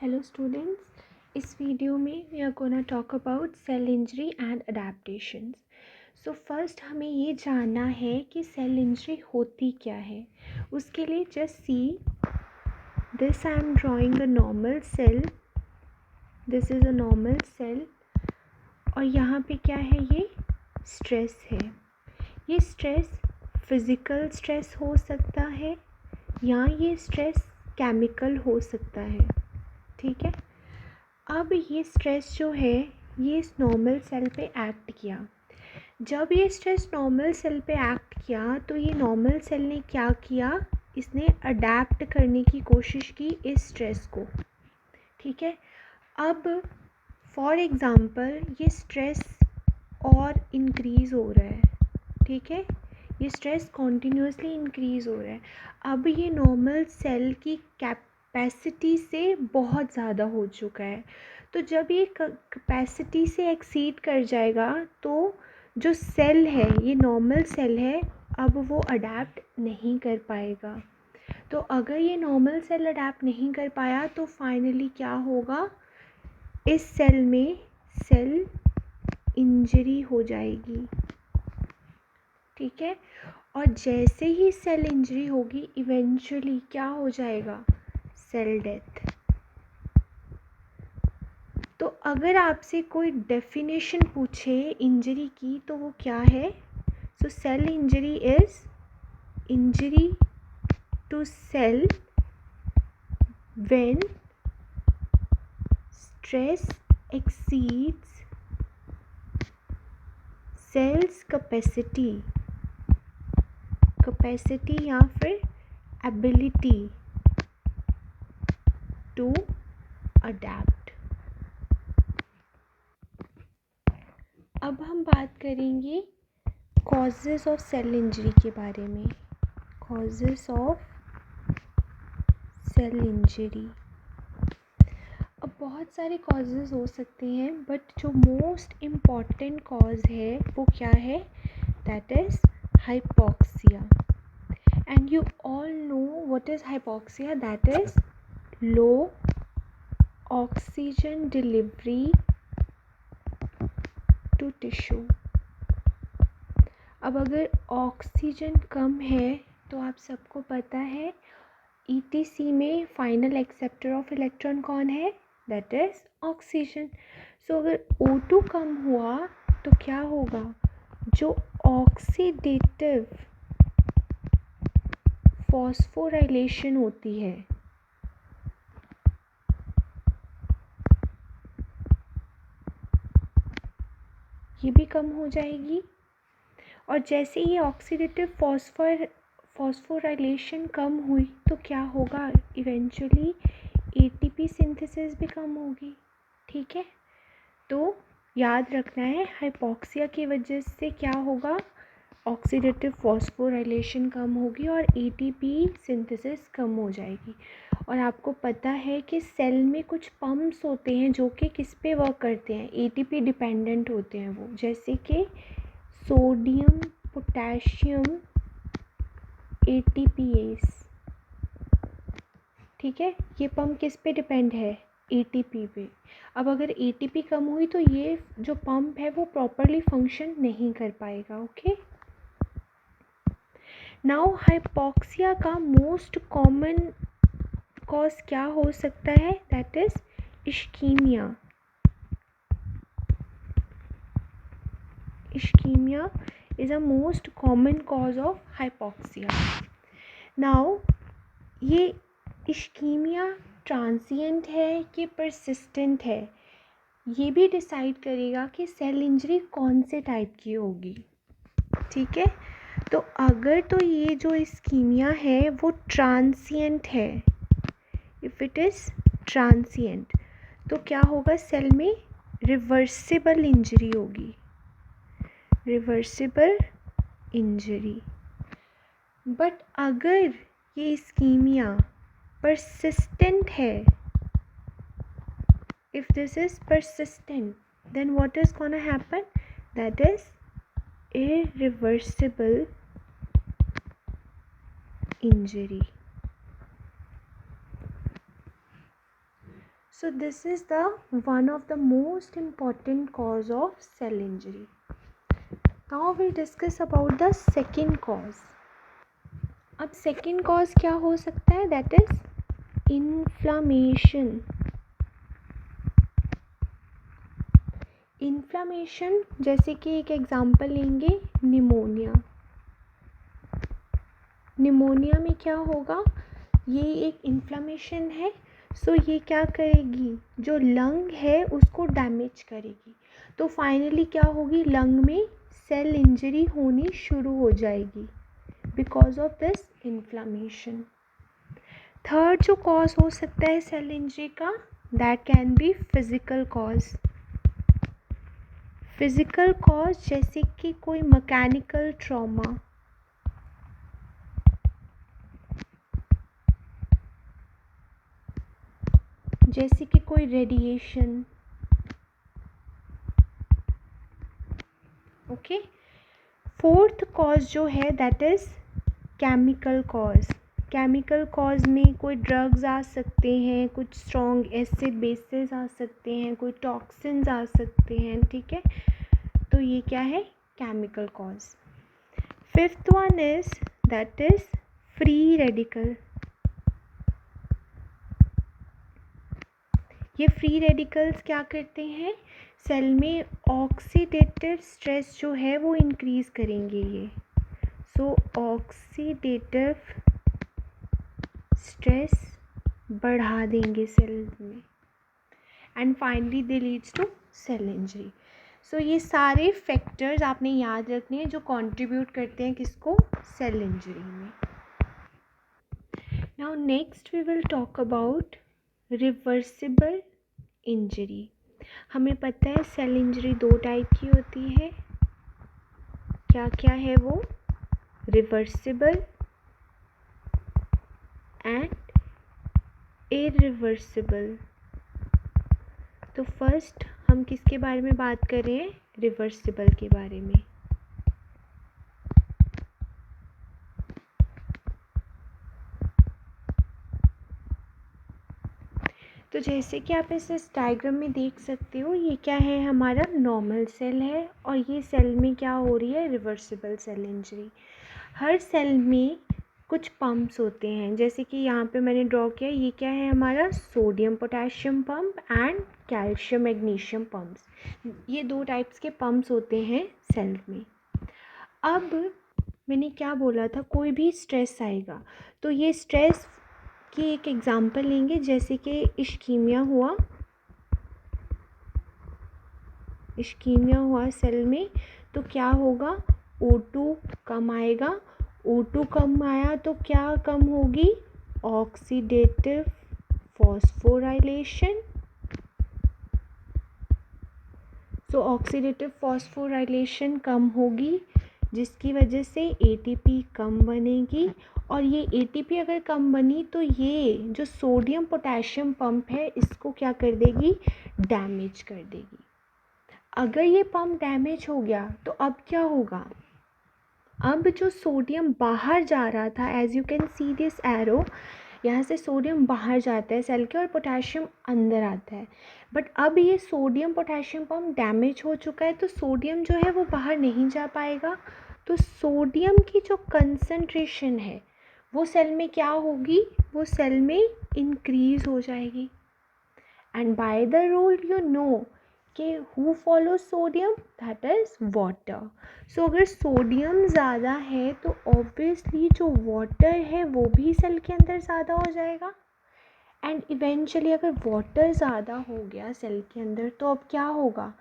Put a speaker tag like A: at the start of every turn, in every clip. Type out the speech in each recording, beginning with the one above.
A: Hello students, इस video में we are gonna talk about cell injury and adaptations. So first हमें ये जानना है कि cell injury होती क्या है. उसके लिए just see this I am drawing a normal cell. This is a normal cell और यहाँ पे क्या है, ये stress है. ये stress physical stress हो सकता है या ये stress chemical हो सकता है. ठीक है. अब ये स्ट्रेस जो है ये इस नॉर्मल सेल पे एक्ट किया. जब ये स्ट्रेस नॉर्मल सेल पे एक्ट किया तो ये नॉर्मल सेल ने क्या किया, इसने अडेप्ट करने की कोशिश की इस स्ट्रेस को. ठीक है. अब फॉर एग्ज़ाम्पल ये स्ट्रेस और इंक्रीज़ हो रहा है. ठीक है. ये स्ट्रेस कॉन्टीन्यूसली इंक्रीज़ हो रहा है. अब ये नॉर्मल सेल की कैपेसिटी से बहुत ज़्यादा हो चुका है. तो जब ये कैपेसिटी से एक्सीड कर जाएगा तो जो सेल है, ये नॉर्मल सेल है, अब वो अडेप्ट नहीं कर पाएगा. तो अगर ये नॉर्मल सेल अडेप्ट नहीं कर पाया तो फाइनली क्या होगा, इस सेल में सेल इंजरी हो जाएगी. ठीक है. और जैसे ही सेल इंजरी होगी इवेंचुअली क्या हो जाएगा, सेल डेथ. तो अगर आपसे कोई डेफिनेशन पूछे इंजरी की तो वो क्या है. So cell injury is injury to cell when stress exceeds cell's capacity या फिर एबिलिटी टू अडेप्ट. अब हम बात करेंगे कॉजेज़ ऑफ सेल इंजरी के बारे में. Causes of cell injury. अब बहुत सारे कॉजेज़ हो सकते हैं बट जो मोस्ट इम्पॉर्टेंट कॉज है वो क्या है, that is hypoxia. And you all know what is hypoxia, that is low oxygen delivery to tissue. अब अगर ऑक्सीजन कम है तो आप सबको पता है ETC में फाइनल एक्सेप्टर ऑफ इलेक्ट्रॉन कौन है, दैट इज़ ऑक्सीजन. सो अगर O2 कम हुआ तो क्या होगा, जो ऑक्सीडेटिव फॉस्फोराइलेशन होती है ये भी कम हो जाएगी. और जैसे ये ऑक्सीडेटिव फॉस्फोराइलेशन कम हुई तो क्या होगा, इवेंचुअली ATP सिंथेसिस भी कम होगी. ठीक है. तो याद रखना है, हाइपॉक्सिया की वजह से क्या होगा, ऑक्सीडेटिव फॉस्फोराइलेशन कम होगी और ATP सिंथेसिस कम हो जाएगी. और आपको पता है कि सेल में कुछ पम्प्स होते हैं जो कि किस पे वर्क करते हैं, ATP डिपेंडेंट होते हैं वो, जैसे कि सोडियम पोटेशियम ATPase. ठीक है. ये पंप किस पे डिपेंड है, ATP पे. अब अगर ATP कम हुई तो ये जो पंप है वो प्रॉपरली फंक्शन नहीं कर पाएगा. ओके. नाउ हाइपॉक्सिया का मोस्ट कॉमन कॉज क्या हो सकता है, that is ischemia. Ischemia is a most common cause of hypoxia. Now ये इश्कीमिया ट्रांसिएंट है कि परसिस्टेंट है, ये भी डिसाइड करेगा कि सेल इंजरी कौन से टाइप की होगी. ठीक है. तो अगर तो ये जो इश्कीमिया है वो ट्रांसिएंट है, इफ़ इट इज़ ट्रांसिएंट तो क्या होगा, सेल में रिवर्सिबल इंजरी होगी. Reversible injury. बट अगर ये इश्कीमिया परसिस्टेंट है, if this is persistent then what is gonna happen, that is irreversible injury. So this is the one of the most important cause of cell injury. Now we'll discuss about the second cause. अब second cause क्या हो सकता है? That is inflammation. Inflammation, जैसे कि एक example लेंगे pneumonia. Pneumonia में क्या होगा? ये एक इन्फ्लामेशन है. सो ये क्या करेगी? जो लंग है उसको डैमेज करेगी. तो फाइनली क्या होगी? लंग में सेल इंजरी होनी शुरू हो जाएगी because of this inflammation. Third जो कॉज हो सकता है सेल इंजरी का, that can be physical cause. Physical cause जैसे कि कोई मैकेनिकल ट्रॉमा, जैसे कि कोई रेडिएशन. ओके. फोर्थ कॉज जो है that is chemical cause. Chemical cause में कोई ड्रग्स आ सकते हैं, कुछ स्ट्रॉन्ग एसिड बेसिस आ सकते हैं, कोई टॉक्सिन्स आ सकते हैं. ठीक है, तो ये क्या है? Chemical cause. Fifth one is that is free radical. ये फ्री रेडिकल्स क्या करते हैं? सेल में ऑक्सीडेटिव स्ट्रेस जो है वो इंक्रीज करेंगे ये. सो ऑक्सीडेटिव स्ट्रेस बढ़ा देंगे सेल में and finally they leads to cell injury. So ये सारे फैक्टर्स आपने याद रखने हैं जो कंट्रीब्यूट करते हैं किसको? सेल इंजरी में. Now next we will talk about reversible injury. हमें पता है सेल इंजरी दो टाइप की होती है. क्या क्या है वो? Reversible and irreversible. तो फर्स्ट हम किसके बारे में बात कर रहे हैं? रिवर्सिबल के बारे में. तो जैसे कि आप इस डायग्राम में देख सकते हो, ये क्या है? हमारा नॉर्मल सेल है और ये सेल में क्या हो रही है? Reversible cell injury. हर सेल में कुछ पंप्स होते हैं, जैसे कि यहाँ पे मैंने ड्रॉ किया. ये क्या है? हमारा sodium potassium pump and calcium magnesium pumps. ये दो टाइप्स के पंप्स होते हैं सेल में. अब मैंने क्या बोला था? कोई भी स्ट्रेस आएगा तो ये स्ट्रेस की एक एग्जांपल लेंगे, जैसे कि इश्कीमिया हुआ. इश्कीमिया हुआ सेल में तो क्या होगा? O2 कम आएगा. O2 कम आया तो क्या कम होगी? Oxidative phosphorylation. So oxidative phosphorylation कम होगी जिसकी वजह से ATP कम बनेगी. और ये ATP अगर कम बनी तो ये जो सोडियम पोटेशियम पंप है इसको क्या कर देगी? डैमेज कर देगी. अगर ये पंप डैमेज हो गया तो अब क्या होगा? अब जो सोडियम बाहर जा रहा था, as you can see this arrow, यहाँ से सोडियम बाहर जाता है सेल के और पोटेशियम अंदर आता है. बट अब ये सोडियम पोटेशियम पंप डैमेज हो चुका है तो सोडियम जो है वो बाहर नहीं जा पाएगा. तो सोडियम की जो कंसंट्रेशन है वो सेल में क्या होगी? वो सेल में इंक्रीज हो जाएगी. And by the rule you know कि who follow sodium? That is water. So अगर सोडियम ज़्यादा है तो ऑब्वियसली जो वाटर है वो भी सेल के अंदर ज़्यादा हो जाएगा. एंड इवेंचुअली अगर वाटर ज़्यादा हो गया सेल के अंदर तो अब क्या होगा?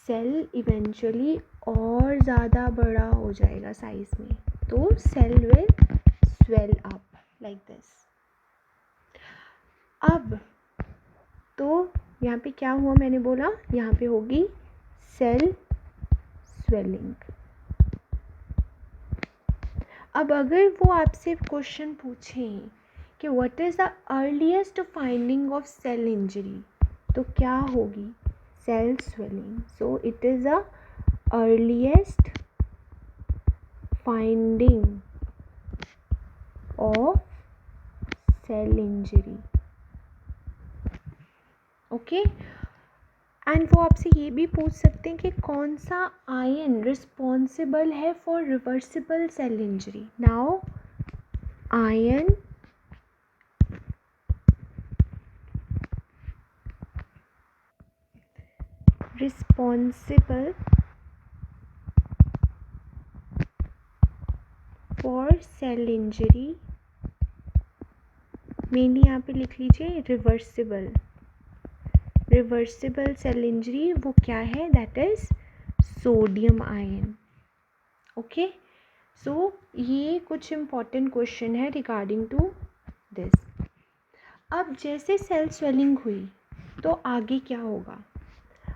A: सेल इवेंचुअली और ज़्यादा बड़ा हो जाएगा साइज में. तो cell will swell up like this. अब तो यहाँ पे क्या हुआ? मैंने बोला यहाँ पे होगी सेल स्वेलिंग. अब अगर वो आपसे क्वेश्चन पूछें कि what is the earliest finding of cell injury, तो क्या होगी? Cell swelling. So it is the earliest finding of cell injury. Okay. And वो आपसे ये भी पूछ सकते हैं कि कौन सा आयन रिस्पॉन्सिबल है for reversible cell injury. Now ion responsible for cell injury, mainly यहाँ पे लिख लीजिए रिवर्सिबल। रिवर्सिबल सेल इंजरी वो क्या है, that is sodium ion. Okay, so ये कुछ इम्पॉर्टेंट क्वेश्चन है रिगार्डिंग टू दिस। अब जैसे सेल स्वेलिंग हुई तो आगे क्या होगा।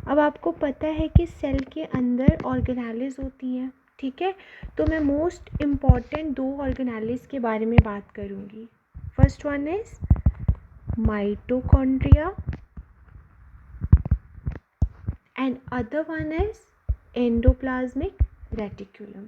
A: अब आपको पता है कि सेल के अंदर ऑर्गेनेलिज होती हैं, ठीक है। तो मैं मोस्ट इम्पॉर्टेंट 2 ऑर्गेनेलिज के बारे में बात करूँगी। First one is mitochondria and other one is endoplasmic reticulum.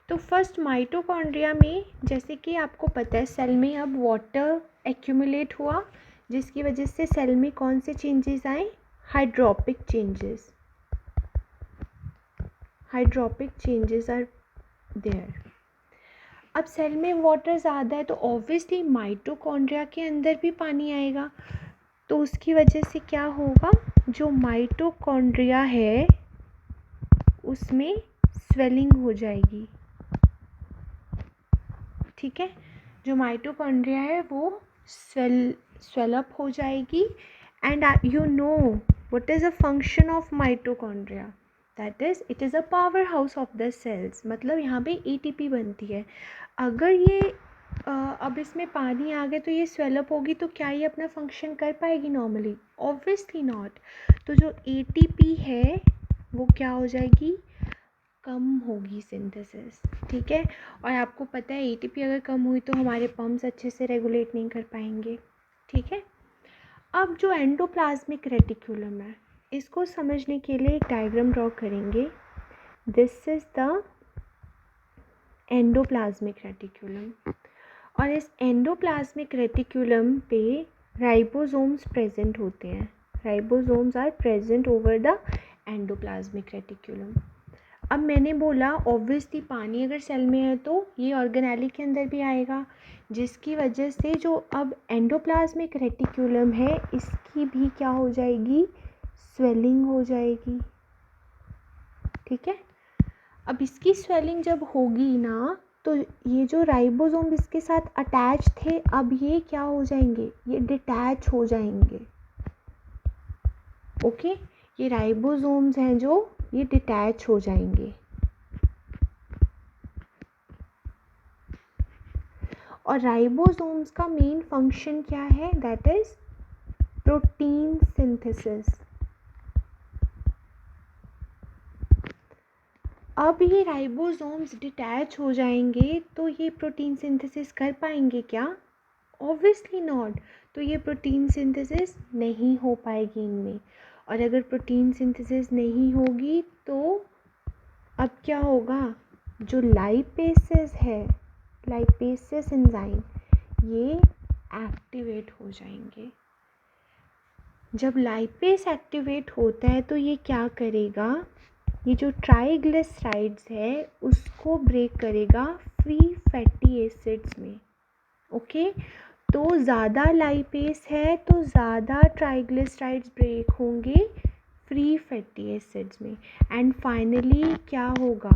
A: तो फर्स्ट माइटोकॉन्ड्रिया में जैसे कि आपको पता है सेल में अब वाटर एक्यूमुलेट हुआ, जिसकी वजह से सेल में कौन से चेंजेस आए, hydropic changes. Hydropic changes are there. अब सेल में वाटर ज़्यादा है तो ऑब्वियसली माइटोकॉन्ड्रिया के अंदर भी पानी आएगा, तो उसकी वजह से क्या होगा, जो माइटोकॉन्ड्रिया है उसमें स्वेलिंग हो जाएगी, ठीक है। जो माइटोकॉन्ड्रिया है वो स्वेलअप हो जाएगी। And you know what is a function of mitochondria, that is it is a powerhouse of the cells. मतलब यहाँ पे एटीपी बनती है। अगर ये अब इसमें पानी आ गया तो ये स्वेलअप होगी, तो क्या ये अपना फंक्शन कर पाएगी नॉर्मली, ऑब्वियसली नॉट। तो जो एटीपी है वो क्या हो जाएगी, कम होगी सिंथेसिस, ठीक है। और आपको पता है एटीपी अगर कम हुई तो हमारे पम्प्स अच्छे से रेगुलेट नहीं कर पाएंगे, ठीक है। अब जो एंडोप्लाज्मिक रेटिकुलम है, इसको समझने के लिए एक डायग्राम ड्रॉ करेंगे। This is the endoplasmic reticulum, और इस एंडोप्लाज्मिक रेटिकुलम पे राइबोसोम्स प्रेजेंट होते हैं। Ribosomes are present over the endoplasmic reticulum. अब मैंने बोला ऑब्वियसली पानी अगर सेल में है तो ये ऑर्गेनेली के अंदर भी आएगा, जिसकी वजह से जो अब एंडोप्लाज्मिक रेटिकुलम है इसकी भी क्या हो जाएगी, स्वेलिंग हो जाएगी, ठीक है। अब इसकी स्वेलिंग जब होगी ना तो ये जो राइबोसोम इसके साथ अटैच थे अब ये क्या हो जाएंगे, ये डिटैच हो जाएंगे, ओके। ये राइबोसोम्स हैं जो ये डिटैच हो जाएंगे। और राइबोसोम्स का मेन फंक्शन क्या है, दैट इज प्रोटीन सिंथेसिस। अब ये राइबोसोम्स डिटैच हो जाएंगे तो ये प्रोटीन सिंथेसिस कर पाएंगे क्या, ऑब्वियसली नॉट। तो ये प्रोटीन सिंथेसिस नहीं हो पाएगी इनमें। और अगर प्रोटीन सिंथेसिस नहीं होगी तो अब क्या होगा, जो लाइपेसेस है, लाइपेसेस एंजाइम, ये एक्टिवेट हो जाएंगे। जब लाइपेस एक्टिवेट होता है तो ये क्या करेगा, ये जो ट्राइग्लिसराइड्स है उसको ब्रेक करेगा फ्री फैटी एसिड्स में, ओके। तो ज़्यादा लाइपेस है तो ज़्यादा ट्राइग्लिसराइड्स ब्रेक होंगे फ्री फैटी एसिड्स में। एंड फाइनली क्या होगा,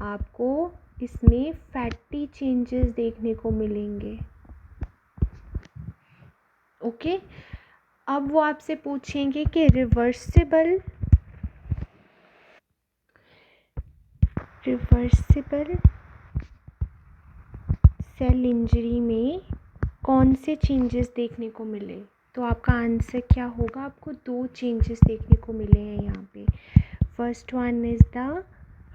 A: आपको इसमें फैटी चेंजेस देखने को मिलेंगे, ओके। अब वो आपसे पूछेंगे कि रिवर्सिबल सेल इंजरी में कौन से चेंजेस देखने को मिले। तो आपका आंसर क्या होगा, आपको 2 चेंजेस देखने को मिले हैं यहाँ पे। First one is the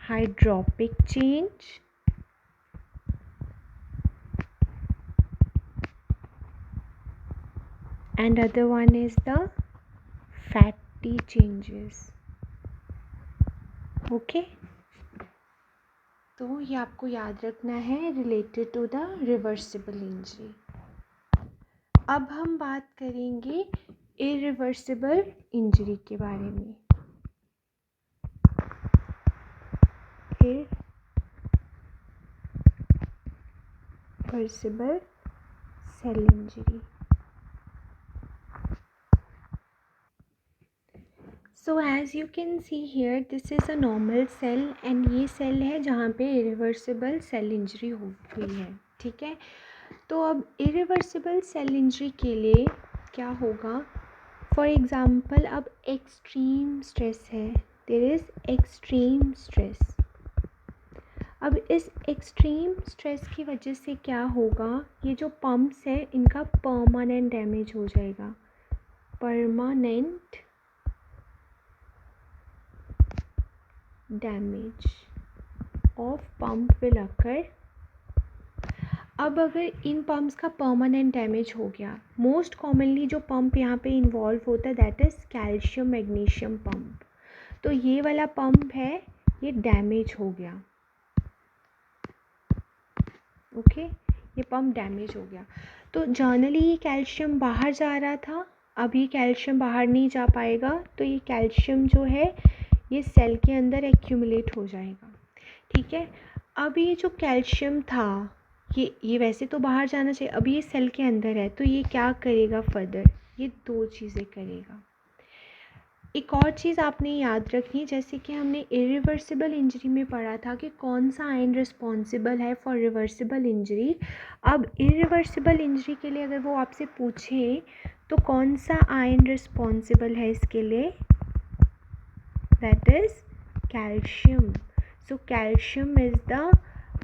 A: hydropic change and other one is the fatty changes, okay। तो ये आपको याद रखना है related to the reversible injury. अब हम बात करेंगे इरिवर्सिबल इंजरी के बारे में। Irreversible cell injury. So as you can see here this is a normal cell and ये सेल है जहाँ पे इरिवर्सिबल सेल इंजरी हुई है, ठीक है। तो अब इरिवर्सिबल सेल इंजरी के लिए क्या होगा, फॉर एग्ज़ाम्पल अब एक्सट्रीम स्ट्रेस है, देयर इज़ एक्सट्रीम स्ट्रेस। अब इस एक्सट्रीम स्ट्रेस की वजह से क्या होगा, ये जो पम्प्स है इनका परमानेंट डैमेज हो जाएगा, permanent damage of pump will occur. अब अगर इन पम्प्स का परमानेंट डैमेज हो गया, मोस्ट कॉमनली जो पंप यहाँ पे इन्वॉल्व होता है that is calcium magnesium pump. तो ये वाला पंप है, ये डैमेज हो गया, ओके, ये पंप डैमेज हो गया। तो जनरली ये कैल्शियम बाहर जा रहा था, अब ये कैल्शियम बाहर नहीं जा पाएगा, तो ये कैल्शियम जो है ये सेल के अंदर एक्यूमुलेट हो जाएगा, ठीक है। अब ये जो कैल्शियम था ये वैसे तो बाहर जाना चाहिए, अब ये सेल के अंदर है, तो ये क्या करेगा फर्दर, ये दो चीज़ें करेगा। एक और चीज़ आपने याद रखनी, जैसे कि हमने इरिवर्सिबल इंजरी में पढ़ा था कि कौन सा आयन रिस्पॉन्सिबल है फॉर रिवर्सिबल इंजरी। अब इरिवर्सिबल इंजरी के लिए अगर वो आपसे पूछे तो कौन सा आयन रिस्पॉन्सिबल है इसके लिए, that is calcium. So calcium is the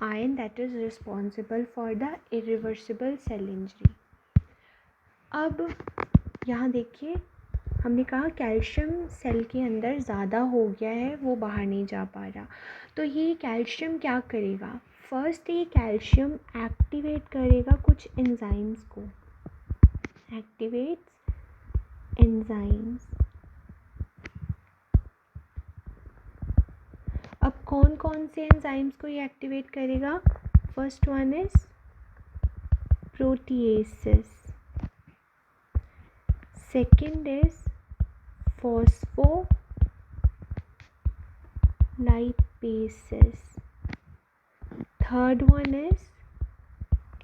A: ion that is responsible for the irreversible cell injury. अब यहाँ देखिए, हमने कहा कैल्शियम सेल के अंदर ज़्यादा हो गया है, वो बाहर नहीं जा पा रहा, तो ये कैल्शियम क्या करेगा, फर्स्ट ये कैल्शियम एक्टिवेट करेगा कुछ एंजाइम्स को, एक्टिवेट्स एंजाइम्स। अब कौन कौन से एंजाइम्स को ये एक्टिवेट करेगा, first one is proteases, second is phospholipases, third one is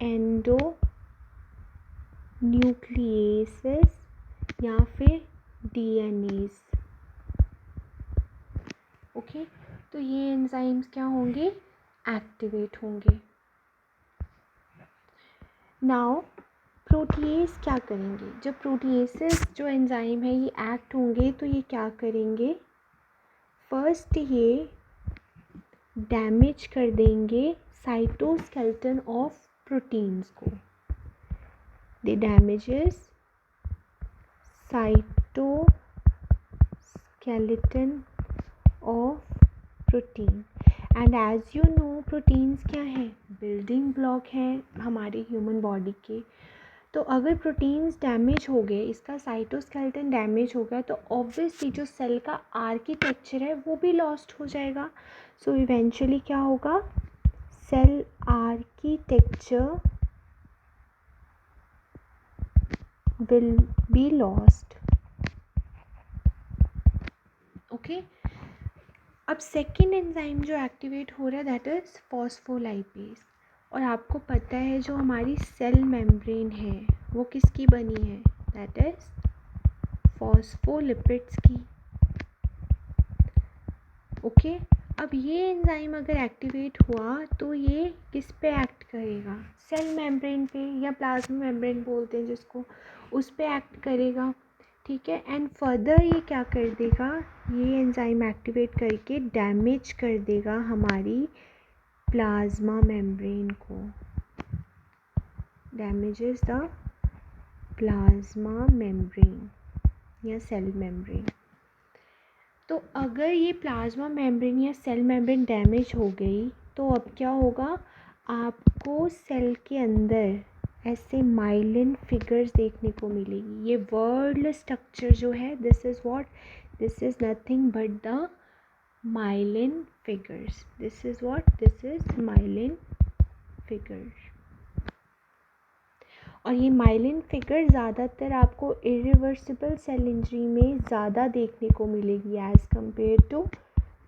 A: endonucleases या फिर DNAs, ओके। तो ये एंजाइम्स क्या होंगे, एक्टिवेट होंगे। नाउ प्रोटीएस क्या करेंगे, जब प्रोटीएसेस जो एंजाइम है ये एक्ट होंगे तो ये क्या करेंगे, फर्स्ट ये डैमेज कर देंगे साइटोस्केलेटन ऑफ प्रोटीन्स को, they damages cytoskeleton of protein. And as you know proteins क्या है, बिल्डिंग ब्लॉक है हमारे ह्यूमन बॉडी के। तो अगर प्रोटीन्स डैमेज हो गए, इसका साइटोस्केलेटन डैमेज हो गया, तो ऑब्वियसली जो सेल का आर्किटेक्चर है वो भी लॉस्ट हो जाएगा। सो इवेंचुअली क्या होगा, cell architecture will be lost, okay. अब सेकेंड एंजाइम जो एक्टिवेट हो रहा है दैट इज़ फॉस्फोलाइपेज। और आपको पता है जो हमारी सेल मेम्ब्रेन है वो किसकी बनी है, दैट इज़ फॉस्फोलिपिड्स की, ओके। अब ये एंजाइम अगर एक्टिवेट हुआ तो ये किस पे एक्ट करेगा, सेल मेम्ब्रेन पे या प्लाज्मा मेम्ब्रेन बोलते हैं जिसको, उस पे एक्ट करेगा, ठीक है। एंड फर्दर ये क्या कर देगा, ये एंजाइम एक्टिवेट करके डैमेज कर देगा हमारी प्लाज्मा मेम्ब्रेन को, डैमेजेस द प्लाज्मा मेम्ब्रेन या सेल मेम्ब्रेन। तो अगर ये प्लाज्मा मेम्ब्रेन या सेल मेम्ब्रेन डैमेज हो गई तो अब क्या होगा, आपको सेल के अंदर ऐसे माइलिन फिगर्स देखने को मिलेगी। ये वर्ड स्ट्रक्चर जो है this is what, this is nothing but the myelin figures, this is what, this is myelin figures. और ये माइलिन फिगर ज़्यादातर आपको इरिवर्सिबल सेल इंजरी में ज़्यादा देखने को मिलेगी as compare to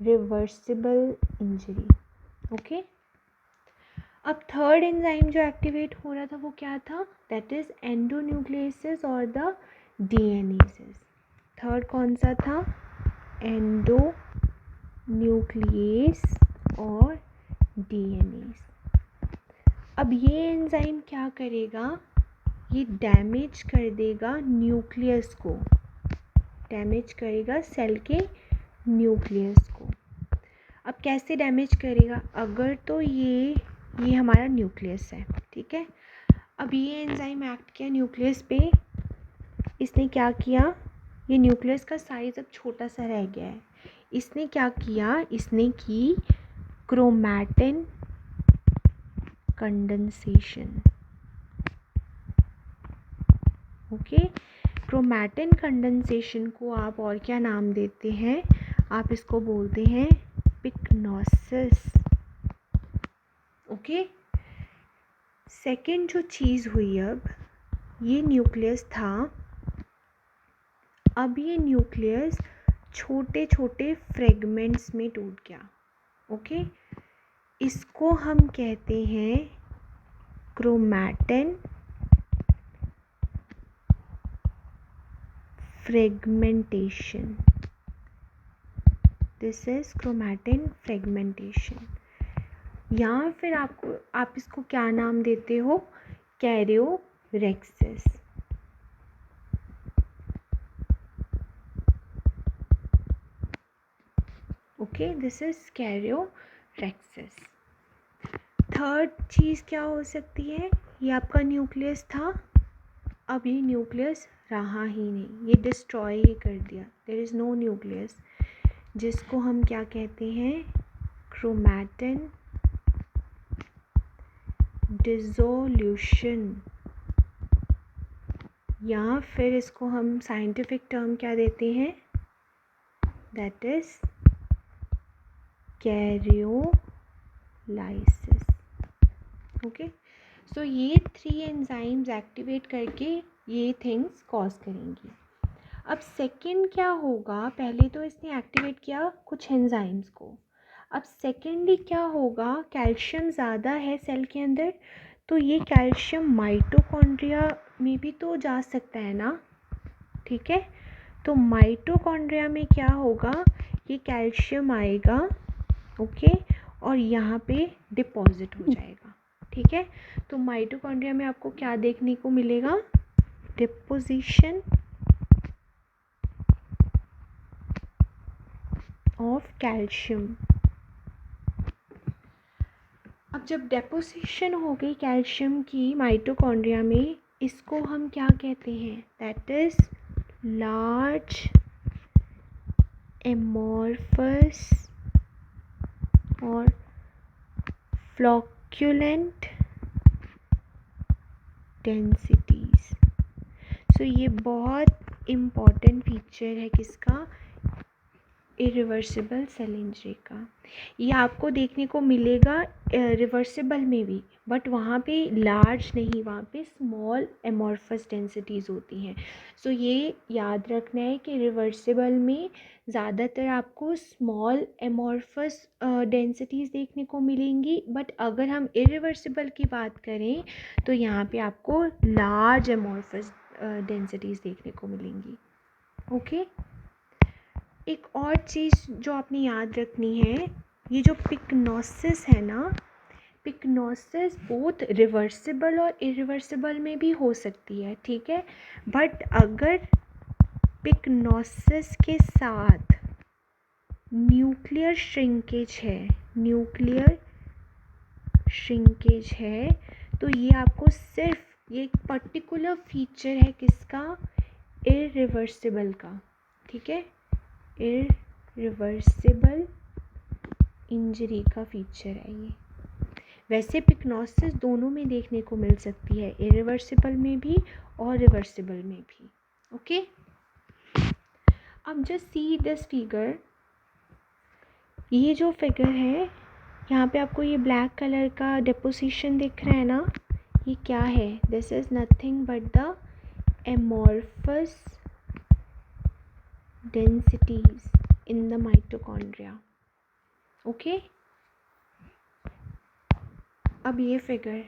A: reversible injury. Okay, अब थर्ड एंजाइम जो एक्टिवेट हो रहा था वो क्या था, दैट इज़ एंडोन्यूक्लियसेस और द डीएनएसेस। थर्ड कौन सा था, एंडोन्यूक्लियस और डीएनएस। अब ये एंजाइम क्या करेगा, ये डैमेज कर देगा न्यूक्लियस को, डैमेज करेगा सेल के न्यूक्लियस को। अब कैसे डैमेज करेगा, अगर तो ये हमारा न्यूक्लियस है, ठीक है। अब ये एंजाइम एक्ट किया न्यूक्लियस पे, इसने क्या किया, ये न्यूक्लियस का साइज़ अब छोटा सा रह गया है, इसने क्या किया, इसने की chromatin condensation. Okay, chromatin condensation को आप और क्या नाम देते हैं, आप इसको बोलते हैं पिक्नोसिस। ओके, सेकेंड जो चीज़ हुई, अब ये न्यूक्लियस था, अब ये न्यूक्लियस छोटे छोटे फ्रेगमेंट्स में टूट गया। ओके, इसको हम कहते हैं chromatin fragmentation. This is chromatin fragmentation, या फिर आप इसको क्या नाम देते हो, karyorrhexis. Okay, this is karyorrhexis. Third चीज़ क्या हो सकती है, ये आपका न्यूक्लियस था, अब ये न्यूक्लियस रहा ही नहीं, ये डिस्ट्रॉय ही कर दिया, देयर इज़ नो न्यूक्लियस, जिसको हम क्या कहते हैं, क्रोमैटिन डिसोल्यूशन, या फिर इसको हम साइंटिफिक टर्म क्या देते हैं, that is karyolysis. Okay, so ये 3 एंजाइम्स एक्टिवेट करके ये थिंग्स कॉज करेंगी। अब सेकंड क्या होगा, पहले तो इसने एक्टिवेट किया कुछ एंजाइम्स को, अब सेकेंडली क्या होगा, कैल्शियम ज़्यादा है सेल के अंदर, तो ये कैल्शियम माइटोकॉन्ड्रिया में भी तो जा सकता है ना, ठीक है। तो माइटोकॉन्ड्रिया में क्या होगा, ये कैल्शियम आएगा, ओके, और यहाँ पे डिपॉजिट हो जाएगा, ठीक है। तो माइटोकॉन्ड्रिया में आपको क्या देखने को मिलेगा, डिपोजिशन ऑफ कैल्शियम। अब जब डेपोजिशन हो गई कैल्शियम की माइटोकॉन्ड्रिया में, इसको हम क्या कहते हैं, दैट इज लार्ज एमोर्फस और फ्लॉक्यूलेंट डेंसिटीज। सो ये बहुत इम्पॉर्टेंट फीचर है किसका, इरिवर्सिबल सेल इंजरी का। ये आपको देखने को मिलेगा रिवर्सिबल में भी, बट वहाँ पे लार्ज नहीं, वहाँ पे स्मॉल एमॉर्फस डेंसिटीज़ होती हैं। सो ये याद रखना है कि रिवर्सिबल में ज़्यादातर आपको स्मॉल एमॉर्फस डेंसिटीज़ देखने को मिलेंगी, बट अगर हम इरिवर्सिबल की बात करें तो यहाँ पे आपको लार्ज एमॉर्फस डेंसिटीज़ देखने को मिलेंगी। ओके, एक और चीज़ जो आपने याद रखनी है, ये जो पिक्नोसिस है ना, पिक्नोसिस बोथ रिवर्सिबल और इरिवर्सिबल में भी हो सकती है, ठीक है। बट अगर पिक्नोसिस के साथ न्यूक्लियर श्रिंकेज है, तो ये आपको सिर्फ ये एक पर्टिकुलर फीचर है किसका, इरिवर्सिबल का, ठीक है, इरिवर्सिबल इंजरी का फीचर है ये। वैसे पिक्नोसिस दोनों में देखने को मिल सकती है, इरिवर्सिबल में भी और रिवर्सिबल में भी। ओके, अब जस्ट सी दिस फिगर, ये जो फिगर है यहाँ पे आपको ये ब्लैक कलर का डिपोजिशन दिख रहा है ना, ये क्या है? This is nothing but the amorphous densities in the mitochondria. Okay, अब ये फिगर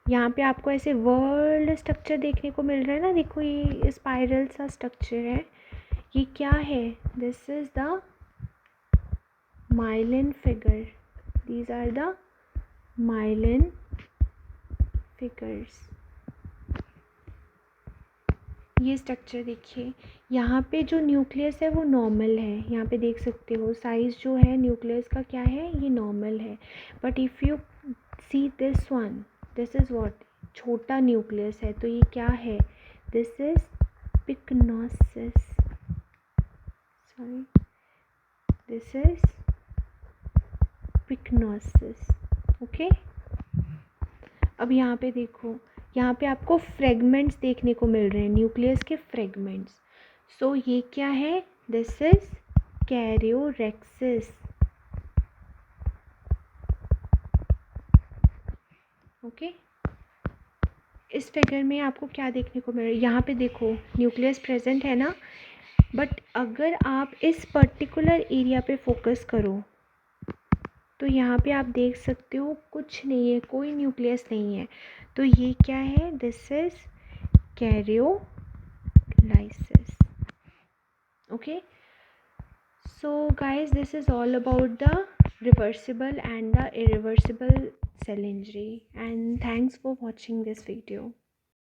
A: यहाँ पे आपको ऐसे वर्ल्ड स्ट्रक्चर देखने को मिल रहा है ना, देखो ये स्पाइरल सा स्ट्रक्चर है, ये क्या है? This is the myelin figure. These are the myelin figures. ये स्ट्रक्चर देखिए, यहाँ पे जो न्यूक्लियस है वो नॉर्मल है, यहाँ पे देख सकते हो साइज़ जो है न्यूक्लियस का क्या है, ये नॉर्मल है. But if you see this one, this is what, छोटा न्यूक्लियस है, तो ये क्या है? This is pyknosis, sorry, this is pyknosis. Okay, अब यहाँ पे देखो, यहाँ पे आपको फ्रेगमेंट्स देखने को मिल रहे हैं, न्यूक्लियस के फ्रेगमेंट्स. सो ये क्या है? This is karyorrhexis. ओके, इस फिगर में आपको क्या देखने को मिल रहा है? यहाँ पे देखो न्यूक्लियस प्रेजेंट है ना, बट अगर आप इस पर्टिकुलर एरिया पे फोकस करो तो यहाँ पे आप देख सकते हो कुछ नहीं है, कोई न्यूक्लियस नहीं है. तो ये क्या है? This is karyolysis. Okay, so guys, this is all about the reversible and the irreversible cell injury, and thanks for watching this video.